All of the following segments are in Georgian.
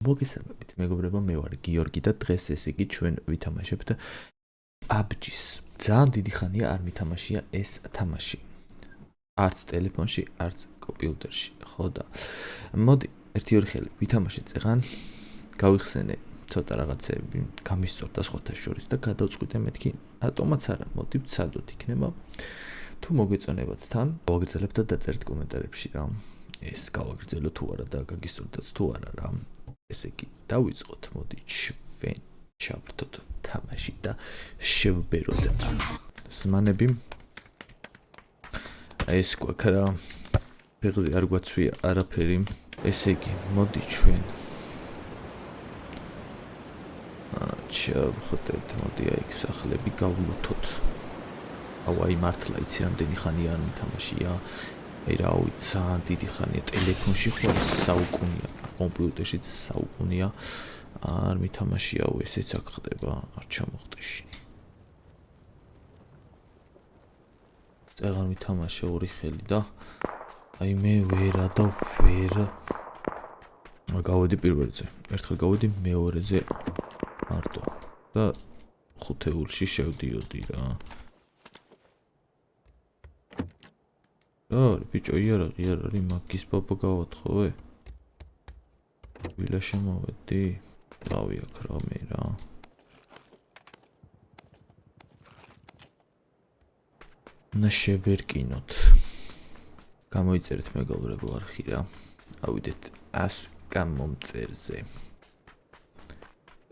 მოგესალმებით მეგობრებო, მე ვარ გიორგი და დღეს ესე იგი ჩვენ ვითამაშებთ PUBG-ს. ძალიან დიდი ხანია არ მითამაშია ეს თამაში. არც ტელეფონში, არც კომპიუტერში, ხო და მოდი ერთი-ორი ხელი ვითამაშე წეღან, გავიხსენე ცოტა რაღაცები, გამისწორდა სხვათა შორის და გადავწყვიტე მეთქი ატომაც არა, მოდი ვცადოთ იქნება. თუ მოგეწონებათ თან, მოგეძლებთ და დაწერთ კომენტარებში რა. ეს გავაგრძელო თუ არა და გაგისწორდათ თუ არა რა. ესე იგი დავიწყოთ, მოდი ჩვენ ჩავთოთ თამაში და შევბეროთ ზმანები. ეს გვაქვს რა, ფეხზე არ გვაცვია არაფერი. ესე იგი, მოდი ჩვენ ჩავხდეთ, მოდი აქ სახლები გავლუთოთ. აი მართლა იცი რამდენი ხანია არ მითამაშია. აი რა ვიცი, დიდი ხანია ტელეფონში ხო საუკუნია, კომპიუტერშიც საუკუნია არ მითამაშიაო, ესეც აქ ხდება, არ ჩამოხდეში. წეღარ მითამაშე ორი ხელი და აი მე ვერა და ვერა. გავედი პირველზე, ერთხელ გავედი მეორეზე მარტო და ხუთეულში შევდიოდი რა. არა, ბიჭო, იარაღი არ არის, მაგის ბაბა გავათხოვე. ვილა შემოვედი, რავი აქ რა მე რა. შევერკინოთ. გამოიწერეთ მეგობრებო არხი რა. ავიდეთ 100 გამომწერზე.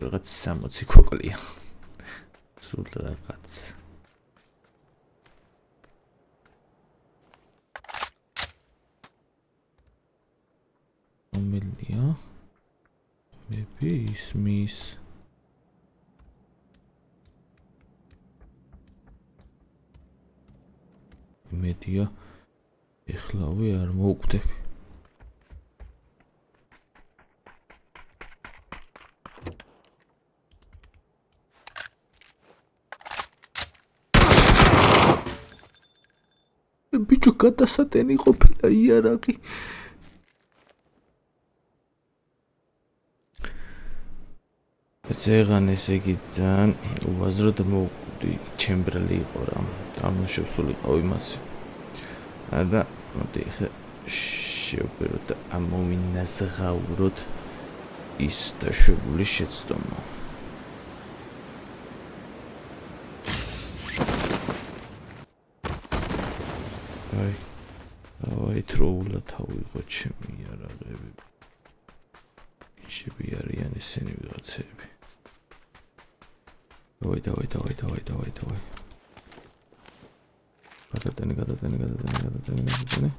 რაღაც 60 ქოკლია. სულ რაღაც. რომელია? მეფი ისმის. იმედია ეხლავე არ მოვკვდები. ბიჭო, გადასატენი ყოფილა იარაღი. წეღან ესე იგი ძალიან უაზროდ მოვკვდი, ჩემბრალი იყო რა. ამაშევ სულიყავ იმასე. არა, მოდი ხე შევბეროთ და ამოვინაზღაუროთ ის დაშვებული შეცდომა. აი თროულა თავიღო ჩემი იარაღები. ისები არიან ესენი ვიღაცები. დავай. გადატენე.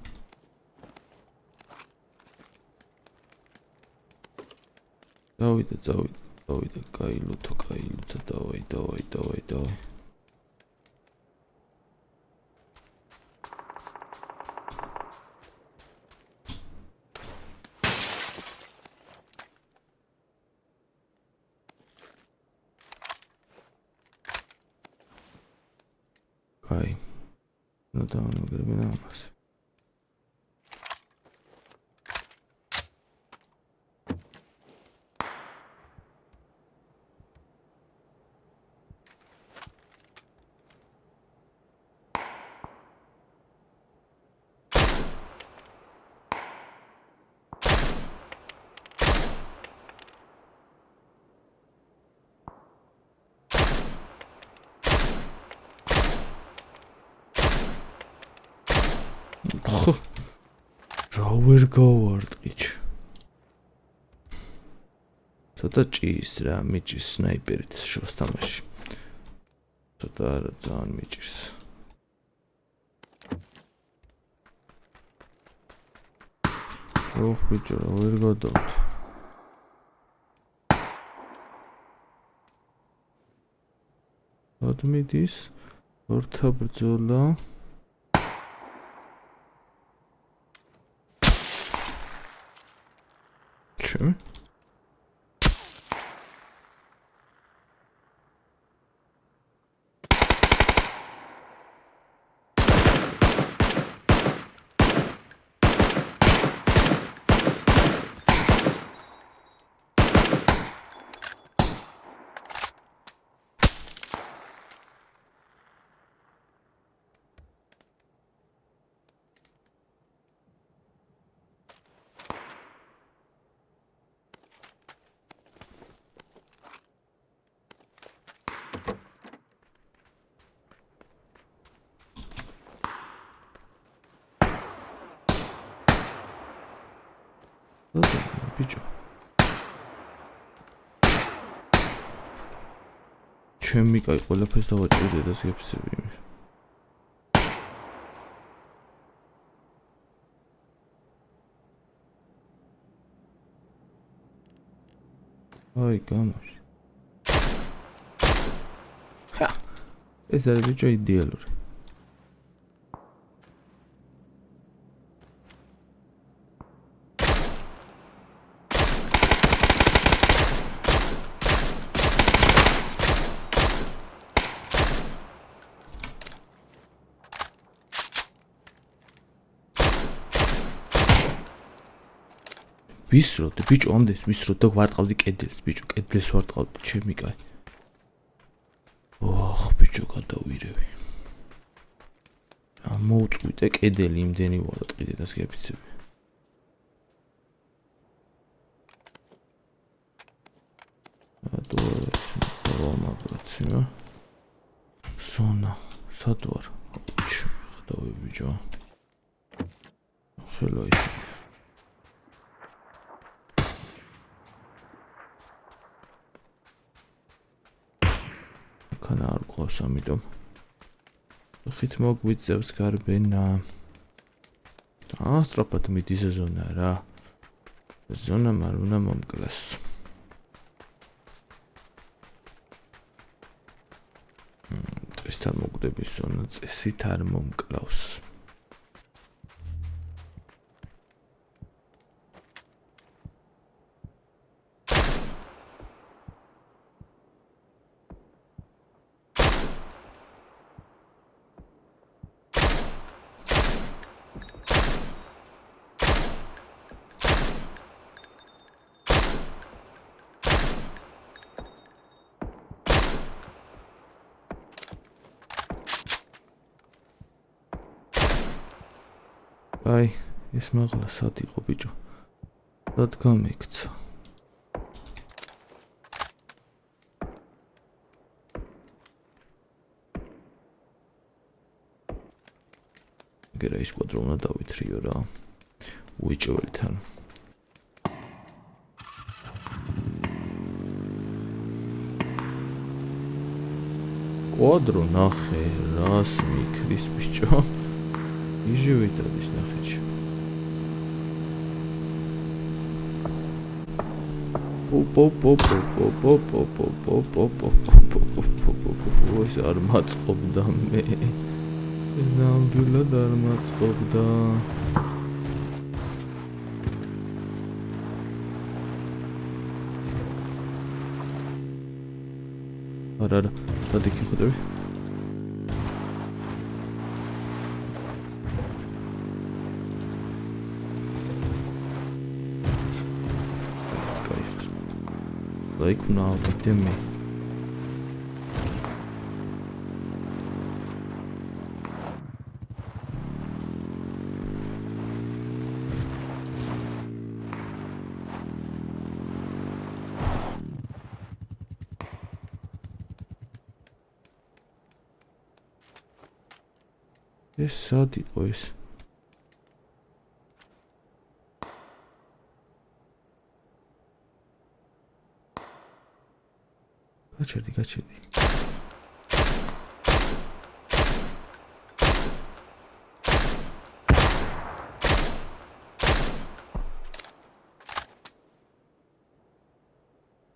დავიდა, კაილუთო, დავай. აი, ნუ დავამაგრებინა ამას. რა ვერ გავარტყიჩ. ცოტა ჭის რა, მიჭის სნაიპერით შორს თამაში. ცოტა არა ძალიან მიჭის. ოხ ბიჭო, რა ვერ გადავთ. ადმიდის ორთა ბრძოლა. Czym? ჩემი კაი ყველაფერს დავაჭირე და გეფიცები იმის. აი გამოში. ეს არის ბიჭო იდეალური. ვისროდი ბიჭო ამდენს ვისროდი და ვარტყავდი კედელს ბიჭო კედელს ვარტყავდი ჩემი კაი ოხ ბიჭო გადავირევი მოუწყვიტე კედელი იმდენი ვარტყიდე და გეფიცები დავამაგრაცია ზონა სად ვარ გადავი ბიჭო ხელა ის კანა არ ყავს ამიტომ ხით მოგვიწევს გარბენა ასტრაფად მიდის ზონა რა ზონა მარ უნდა მომკლას წესთან მოგვდების ზონა წესით არ მომკლავს აი ეს მაღლა სად იყო ბიჭო სად გამიქცა გერა ის კვადრო უნდა დავითრიო რა უიჭველთან კვადრო ნახე რას მიქრის ბიჭო иживет არის ნახეჩი. ეს არ მაწყობდა მე. ნამდვილად არ მაწყობდა. არა, დადიქი ხოდები. Like now, but then me. This sadi boys. გაჩერდი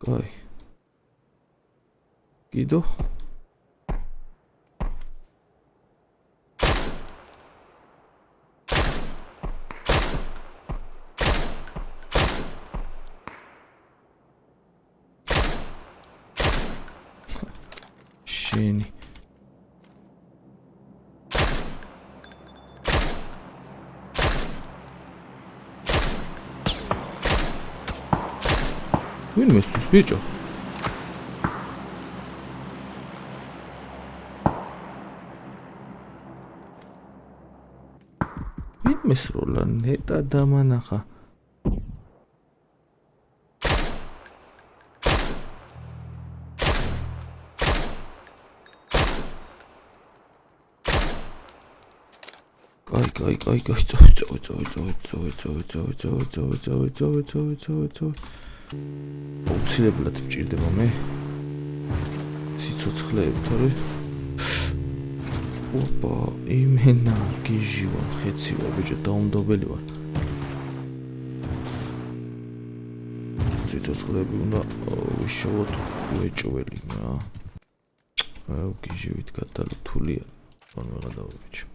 კაი კიდო შენი ვინ მესვს ბიჭო ვინ მესროლა ნეტა დამანახა კაი აუცილებლად მჭირდება მე სიცოცხლეებით არის. ოპა, იმენა გიჟი ვარ, ხეცი ვარ, ბიჭო, დაუნდობელი ვარ. სიცოცხლეები უნდა ვიშოვოთ უეჭველი რა. გიჟივით გადალუთულია. რომ ვეღადავა ბიჭო.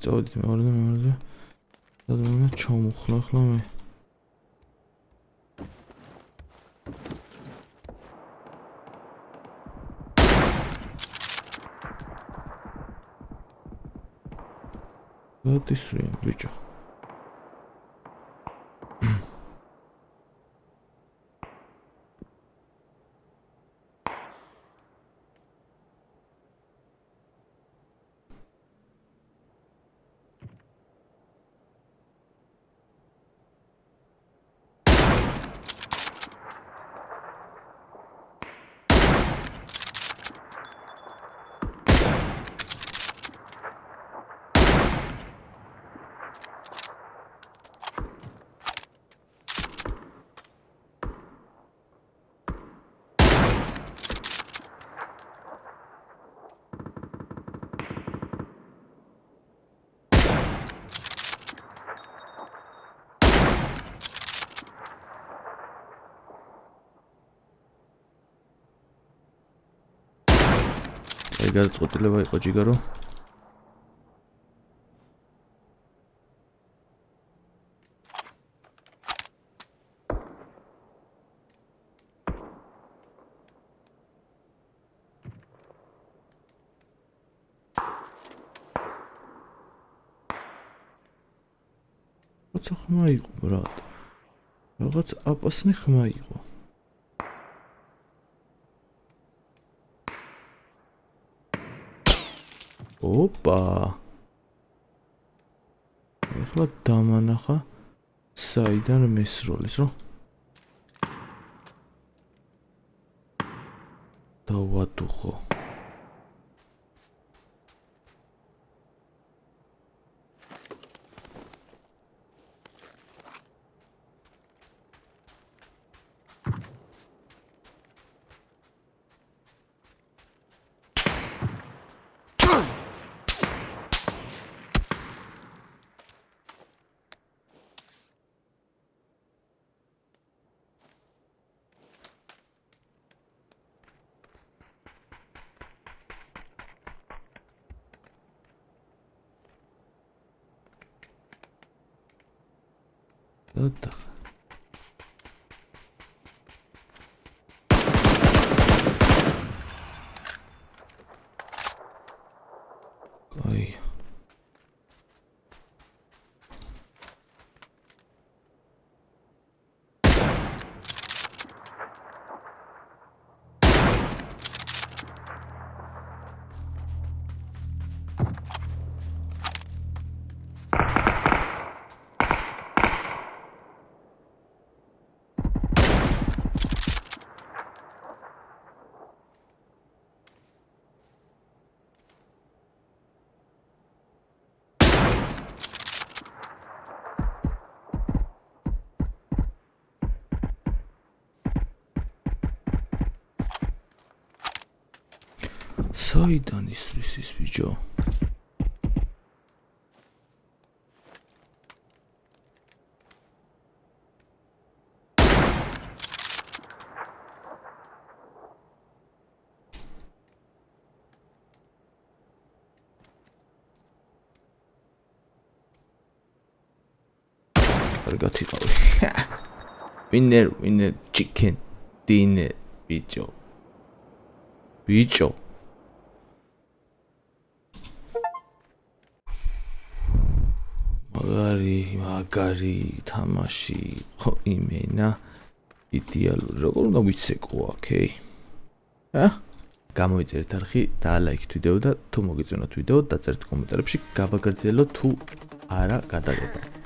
წავედით მეორე. და ჩამოხლა ახლა მე. გადისვია ბიჭო. გადაწყვეტილება იყო ჯიგარო. როცა ხმა იყო ბრატ. რაღაც აპასნი ხმა იყო. ოპა. ეხლა დამანახა საიდან მესროლის რო. დავადუხო. და აი საიდან ისვრის ის ბიჭო? კარგად იყავი. Winner chicken dinner ბიჭო. მაგარი თამაში ხო იმენა იდეალური როგორ უნდა ვიცეკო ოკეი გამოიწერეთ არხი და ლაიქით ვიდეო და თუ მოგეწონათ ვიდეო დაწერთ კომენტარებში გავაგრძელოთ თუ არა გადაღება